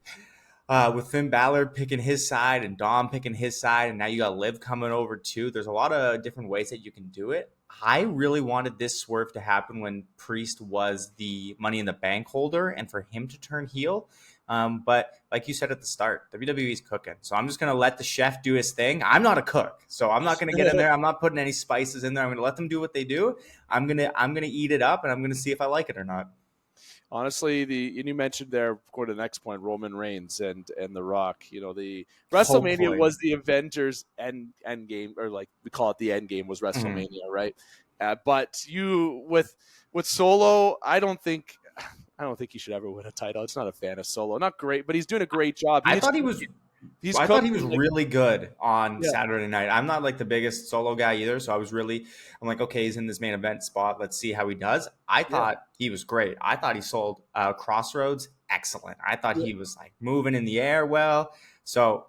Finn Balor picking his side and Dom picking his side, and now you got Liv coming over too, there's a lot of different ways that you can do it. I really wanted this swerve to happen when Priest was the Money in the Bank holder and for him to turn heel. But like you said at the start, WWE's cooking. So I'm just going to let the chef do his thing. I'm not a cook, so I'm not going to get in there. I'm not putting any spices in there. I'm going to let them do what they do. I'm going to eat it up, and I'm going to see if I like it or not. Honestly, and you mentioned there, go to the next point, Roman Reigns and The Rock. The WrestleMania was the Avengers end game, or like we call it the end game was WrestleMania, right? But with Solo, I don't think he should ever win a title. It's not a fan of Solo. Not great, but he's doing a great job. I thought he was really good on Saturday night. I'm not like the biggest Solo guy either, so I'm like, okay, he's in this main event spot. Let's see how he does. I thought he was great. I thought he sold Crossroads excellent. I thought he was like moving in the air well. So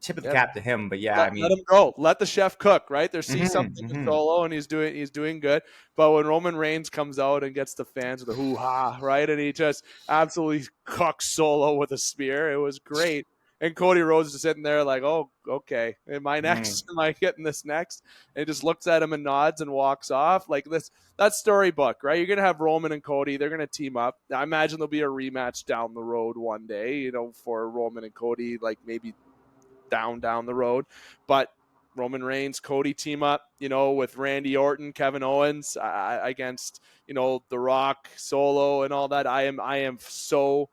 tip of the cap to him. But yeah, let him go. Let the chef cook, right? There's something in Solo, and he's doing good. But when Roman Reigns comes out and gets the fans with the hoo-ha, right? And he just absolutely cooks Solo with a spear. It was great. And Cody Rhodes is sitting there like, oh, okay, am I next? Am I getting this next? And he just looks at him and nods and walks off. Like that's storybook, right? You're going to have Roman and Cody. They're going to team up. I imagine there'll be a rematch down the road one day, for Roman and Cody, like maybe down the road. But Roman Reigns, Cody team up, with Randy Orton, Kevin Owens against, The Rock, Solo, and all that. I am so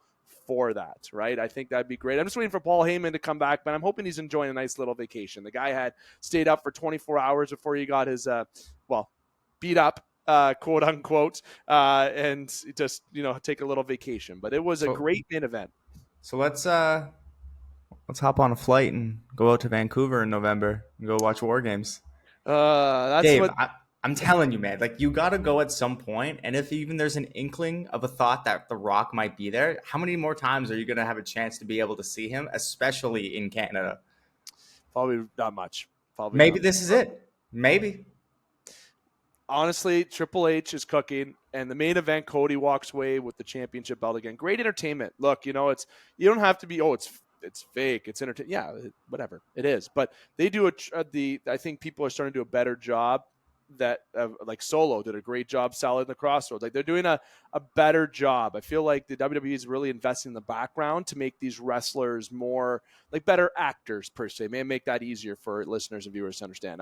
for that, right? I think that'd be great. I'm just waiting for Paul Heyman to come back, but I'm hoping he's enjoying a nice little vacation. The guy had stayed up for 24 hours before he got his, beat up, quote unquote, and just, take a little vacation. But it was a great main event. So let's hop on a flight and go out to Vancouver in November and go watch War Games. That's Dave, what. I'm telling you, man, like you got to go at some point. And if even there's an inkling of a thought that The Rock might be there, how many more times are you going to have a chance to be able to see him, especially in Canada? Probably not much. Probably Maybe not. this is it. Maybe. Honestly, Triple H is cooking, and the main event, Cody walks away with the championship belt again. Great entertainment. Look, you don't have to be. Oh, it's fake. It's entertaining. Yeah, whatever it is. But they do I think people are starting to do a better job. That like Solo did a great job selling the Crossroads. Like they're doing a better job. I feel like the WWE is really investing in the background to make these wrestlers more like better actors per se. May make that easier for listeners and viewers to understand.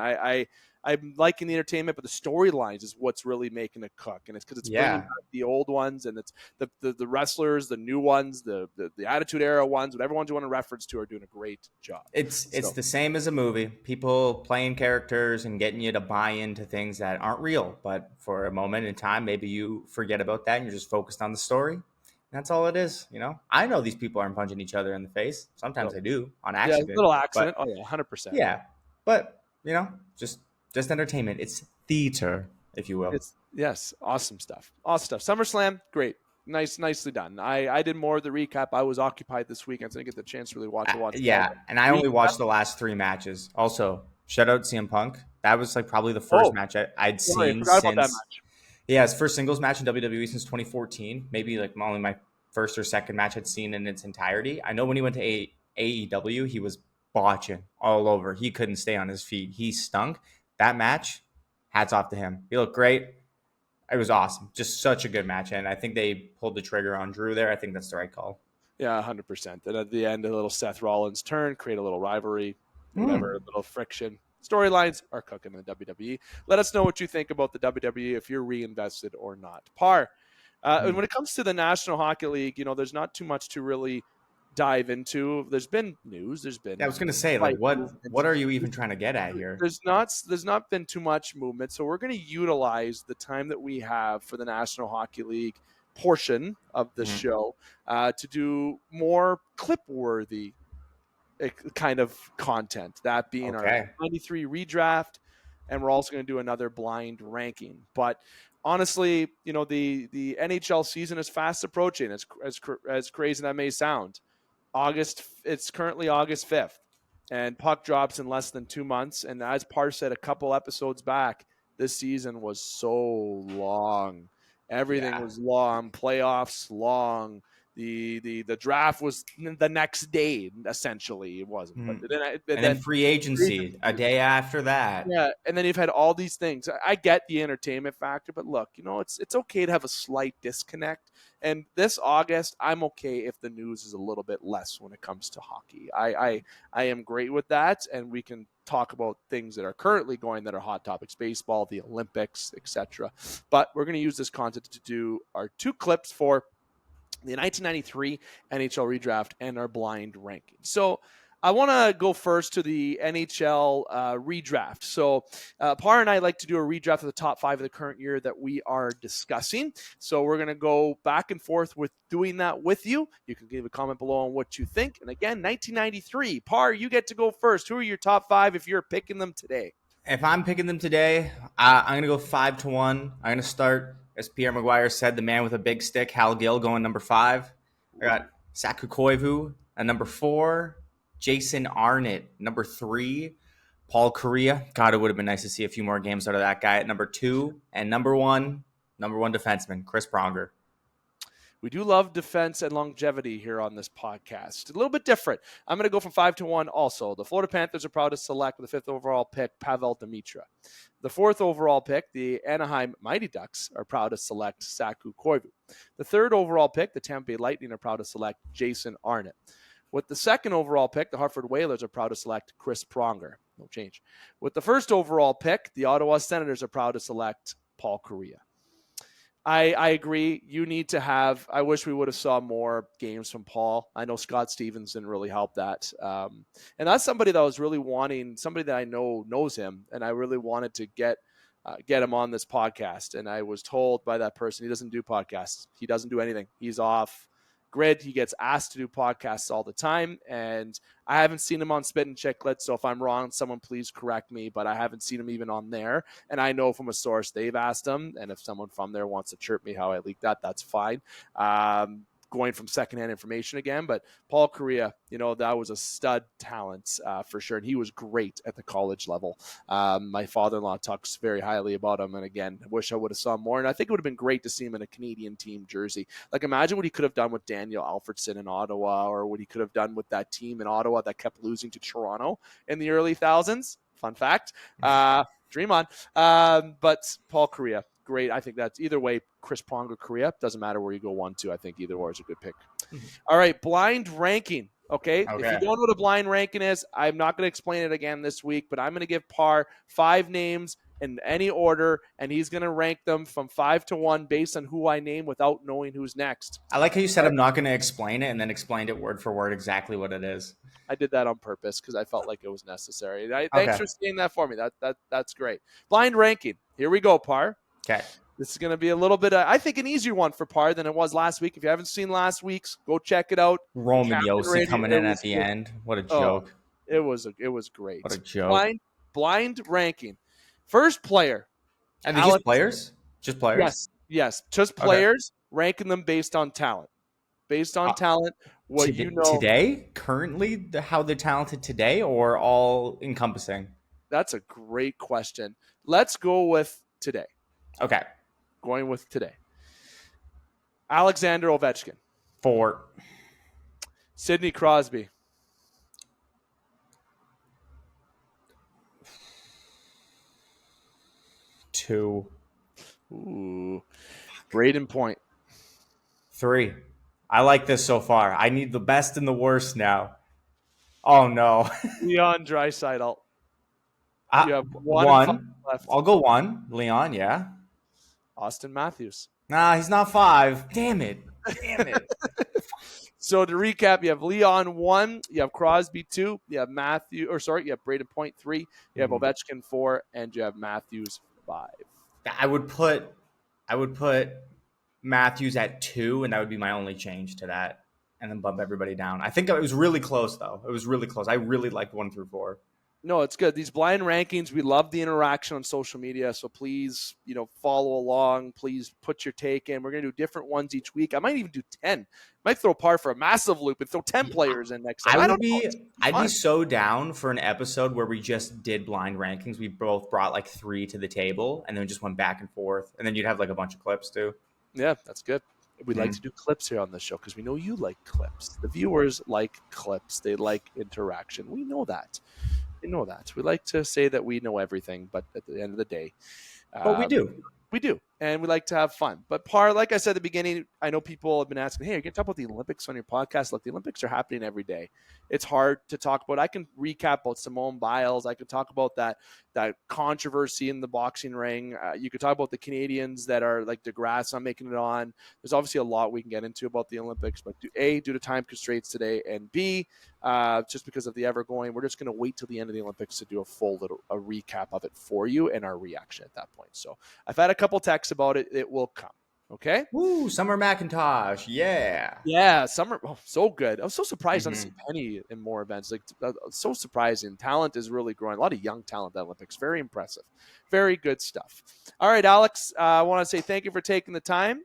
I'm liking the entertainment, but the storylines is what's really making it cook, and it's because it's bringing back the old ones, and it's the wrestlers, the new ones, the Attitude Era ones, whatever ones you want to reference to, are doing a great job. It's the same as a movie. People playing characters and getting you to buy into things that aren't real, but for a moment in time, maybe you forget about that and you're just focused on the story. That's all it is, I know these people aren't punching each other in the face. Sometimes they do on accident. Yeah, a little accident. Oh yeah, 100%. Yeah, but just entertainment. It's theater, if you will. Yes, awesome stuff. SummerSlam, great. Nicely done. I did more of the recap. I was occupied this weekend, so I didn't get the chance to really watch. And I only watched the last 3 matches. Also, shout out CM Punk. That was like probably the first match I'd seen since. About that match. Yeah, his first singles match in WWE since 2014. Maybe like only my first or second match I'd seen in its entirety. I know when he went to AEW, he was botching all over. He couldn't stay on his feet. He stunk. That match, hats off to him. He looked great. It was awesome. Just such a good match. And I think they pulled the trigger on Drew there. I think that's the right call. Yeah, 100%. And at the end, a little Seth Rollins turn, create a little rivalry, whatever, a little friction. Storylines are cooking in the WWE. Let us know what you think about the WWE, if you're reinvested or not. Parr, and when it comes to the National Hockey League, there's not too much to really dive into. There's been news. There's been. Yeah, I was going to say, like, what are you even trying to get at here? There's not been too much movement, so we're going to utilize the time that we have for the National Hockey League portion of the show to do more clip-worthy kind of content. That being our 93 redraft, and we're also going to do another blind ranking. But honestly, the NHL season is fast approaching. As crazy that may sound. It's currently August 5th, and puck drops in less than 2 months. And as Parr said a couple episodes back, this season was so long. Everything was long. Playoffs long. The draft was the next day, essentially. It wasn't. But then free agency a day after that. Yeah, and then you've had all these things. I get the entertainment factor, but look, it's okay to have a slight disconnect. And this August, I'm okay if the news is a little bit less when it comes to hockey. I am great with that, and we can talk about things that are currently going that are hot topics: baseball, the Olympics, etc. But we're going to use this content to do our 2 clips for the 1993 NHL redraft and our blind ranking. So I want to go first to the NHL redraft. So Parr and I like to do a redraft of the top 5 of the current year that we are discussing. So we're going to go back and forth with doing that with you. You can leave a comment below on what you think. And again, 1993. Parr, you get to go first. Who are your top 5 if you're picking them today? If I'm picking them today, I'm going to go 5-1. I'm going to start, as Pierre Maguire said, the man with a big stick, Hal Gill, going number 5. I got Saku Koivu at number 4. Jason Arnott, number 3. Paul Kariya. God, it would have been nice to see a few more games out of that guy at number 2. And number one defenseman, Chris Pronger. We do love defense and longevity here on this podcast. A little bit different. I'm going to go from 5-1 also. The Florida Panthers are proud to select with the 5th overall pick, Pavel Demitra. The 4th overall pick, the Anaheim Mighty Ducks, are proud to select Saku Koivu. The 3rd overall pick, the Tampa Bay Lightning, are proud to select Jason Arnott. With the 2nd overall pick, the Hartford Whalers are proud to select Chris Pronger. No change. With the 1st overall pick, the Ottawa Senators are proud to select Paul Kariya. I agree. You need to have. I wish we would have saw more games from Paul. I know Scott Stevens didn't really help that, and that's somebody that I was really wanting. Somebody that I know knows him, and I really wanted to get him on this podcast. And I was told by that person he doesn't do podcasts. He doesn't do anything. He's off. grid. He gets asked to do podcasts all the time, and I haven't seen him on Spit and Chiclet, so if I'm wrong, someone please correct me, but I haven't seen him even on there, and I know from a source they've asked him, and if someone from there wants to chirp me how I leaked that, that's fine. Going from secondhand information again, but Paul Correa, that was a stud talent for sure, and he was great at the college level. My father-in-law talks very highly about him, and again, I wish I would have saw more, and I think it would have been great to see him in a Canadian team jersey. Like, imagine what he could have done with Daniel Alfredson in Ottawa, or what he could have done with that team in Ottawa that kept losing to Toronto in the early thousands. Fun fact. Dream on. But Paul Correa, great. I think that's either way, Chris Pronger, Correa, doesn't matter where you go 1-2. I think either or is a good pick. All right, blind ranking. Okay. If you don't know what a blind ranking is, I'm not going to explain it again this week, but I'm going to give Parr 5 names in any order, and he's going to rank them from 5 to 1 based on who I name without knowing who's next. I like how you said I'm not going to explain it and then explained it word for word exactly what it is. I did that on purpose because I felt like it was necessary. Thanks for saying that for me. That's great. Blind ranking. Here we go, Parr. Okay. This is going to be a little bit, I think, an easier one for Parr than it was last week. If you haven't seen last week's, go check it out. Roman Yossi coming in at the end. What a joke. It was great. What a joke. Blind ranking. First player. Are they just players? Just players? Yes. Just players, ranking them based on talent. Based on talent, today? Currently, how they're talented today, or all encompassing? That's a great question. Let's go with today. Okay. Going with today. Alexander Ovechkin. 4. Sidney Crosby. 2. Ooh. Braden Point. 3. I like this so far. I need the best and the worst now. Oh, no. Leon Draisaitl. You have 1 left. I'll go 1. Leon, yeah. Austin Matthews. Nah, he's not 5. Damn it. So to recap, you have Leon 1, you have Crosby 2, you have you have Braden Point 3, you have Ovechkin 4, and you have Matthews 5. I would put Matthews at 2, and that would be my only change to that, and then bump everybody down. I think it was really close, though. It was really close. I really liked 1 through 4. No, it's good. These blind rankings, we love the interaction on social media. So please, follow along. Please put your take in. We're going to do different ones each week. I might even do 10. Might throw Parr for a massive loop and throw 10 players in next time. I'd be so down for an episode where we just did blind rankings. We both brought like 3 to the table and then just went back and forth. And then you'd have like a bunch of clips too. Yeah, that's good. We like to do clips here on the show because we know you like clips. The viewers like clips. They like interaction. We know that. We know that. We like to say that we know everything, but at the end of the day, but we do. We do, and we like to have fun. But Parr, like I said at the beginning, I know people have been asking, hey, are you going to talk about the Olympics on your podcast? Look, the Olympics are happening every day. It's hard to talk about. I can recap about Simone Biles. I can talk about that controversy in the boxing ring. You could talk about the Canadians that are like DeGrasse not making it on. There's obviously a lot we can get into about the Olympics, but due to time constraints today, and B, just because of the ever going, we're just going to wait till the end of the Olympics to do a full a recap of it for you and our reaction at that point. So I've had a couple texts about it. It will come. Okay. Woo, Summer Macintosh. Yeah. Yeah. Summer. Oh, so good. I was so surprised not to see Penny in more events. Like, so surprising. Talent is really growing. A lot of young talent at the Olympics. Very impressive. Very good stuff. All right, Alex, I want to say thank you for taking the time.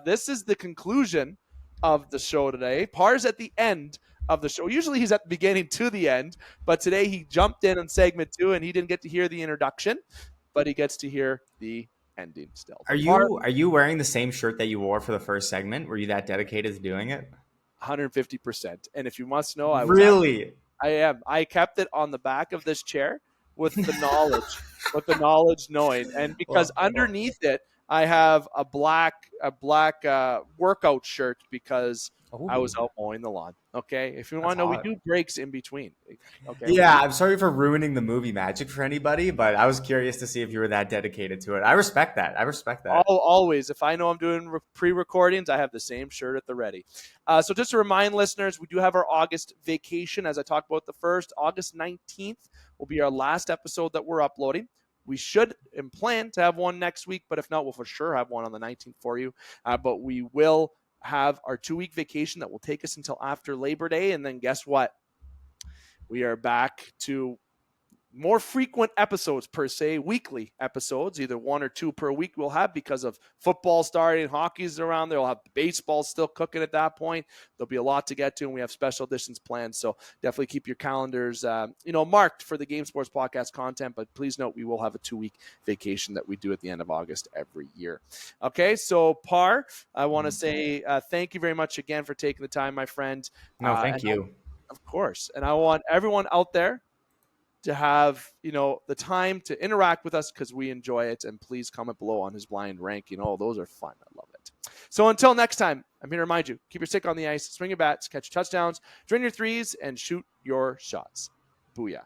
This is the conclusion of the show today. Parr's at the end of the show. Usually he's at the beginning to the end, but today he jumped in on segment 2 and he didn't get to hear the introduction, but he gets to hear the ending still. Are you wearing the same shirt that you wore for the first segment? Were you that dedicated to doing it? 150%. And if you must know, I am. I kept it on the back of this chair with the knowledge knowing. And because underneath it, I have a black workout shirt because I was out mowing the lawn. Okay. If you want to know, we do breaks in between. Okay. Yeah. I'm sorry for ruining the movie magic for anybody, but I was curious to see if you were that dedicated to it. I respect that. Always. If I know I'm doing pre-recordings, I have the same shirt at the ready. So just to remind listeners, we do have our August vacation. As I talked about the first, August 19th will be our last episode that we're uploading. We should and plan to have one next week, but if not, we'll for sure have one on the 19th for you. But we will have our 2-week vacation that will take us until after Labor Day. And then guess what? We are back to more frequent episodes, per se, weekly episodes, either 1 or 2 per week we'll have because of football starting, hockey's around there. We'll have baseball still cooking at that point. There'll be a lot to get to, and we have special editions planned. So definitely keep your calendars, marked for the Game Sports Podcast content. But please note, we will have a 2-week vacation that we do at the end of August every year. Okay, so Parr, I want to say thank you very much again for taking the time, my friend. No, thank you. Of course. And I want everyone out there to have, the time to interact with us because we enjoy it. And please comment below on his blind ranking. Oh, those are fun. I love it. So until next time, I'm here to remind you, keep your stick on the ice, swing your bats, catch your touchdowns, drain your threes, and shoot your shots. Booyah.